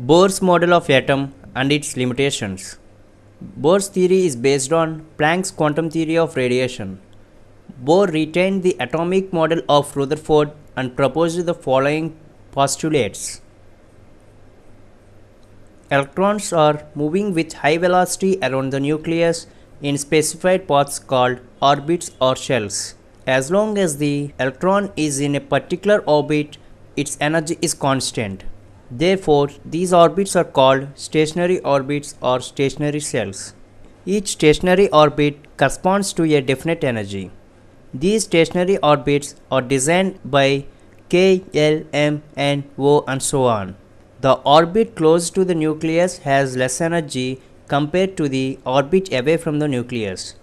Bohr's model of atom and its limitations. Bohr's theory is based on Planck's quantum theory of radiation. Bohr retained the atomic model of Rutherford and proposed the following postulates. Electrons are moving with high velocity around the nucleus in specified paths called orbits or shells. As long as the electron is in a particular orbit, its energy is constant. Therefore, these orbits are called stationary orbits or stationary shells. Each stationary orbit corresponds to a definite energy. These stationary orbits are designed by K, L, M, N, O and so on. The orbit close to the nucleus has less energy compared to the orbit away from the nucleus.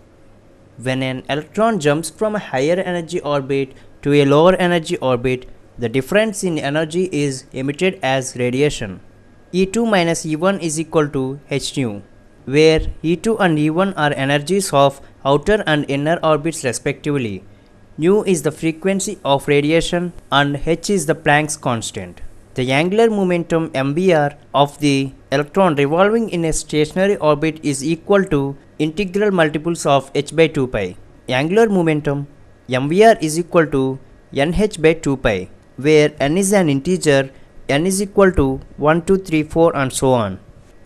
When an electron jumps from a higher energy orbit to a lower energy orbit, the difference in energy is emitted as radiation. E2 minus E1 is equal to h nu, where E2 and E1 are energies of outer and inner orbits respectively. Nu is the frequency of radiation and h is the Planck's constant. The angular momentum mvr of the electron revolving in a stationary orbit is equal to integral multiples of h by 2 pi. Angular momentum mvr is equal to nh by 2 pi, where n is an integer, n is equal to 1, 2, 3, 4 and so on.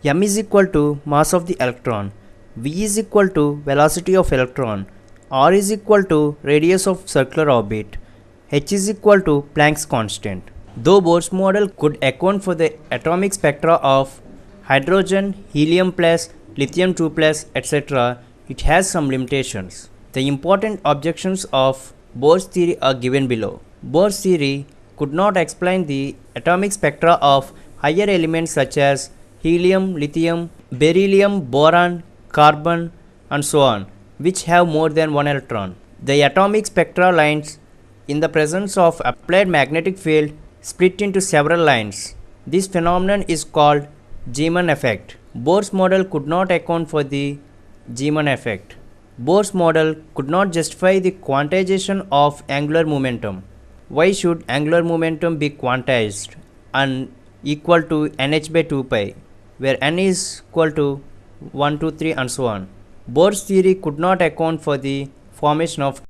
M is equal to mass of the electron, v is equal to velocity of electron, r is equal to radius of circular orbit, h is equal to Planck's constant. Though Bohr's model could account for the atomic spectra of hydrogen, helium plus, lithium 2 plus, etc., it has some limitations. The important objections of Bohr's theory are given below. Bohr's theory could not explain the atomic spectra of higher elements such as helium, lithium, beryllium, boron, carbon, and so on, which have more than one electron. The atomic spectra lines in the presence of applied magnetic field split into several lines. This phenomenon is called Zeeman effect. Bohr's model could not account for the Zeeman effect. Bohr's model could not justify the quantization of angular momentum. Why should angular momentum be quantized and equal to nh by 2 pi, where n is equal to 1, 2, 3 and so on? Bohr's theory could not account for the formation of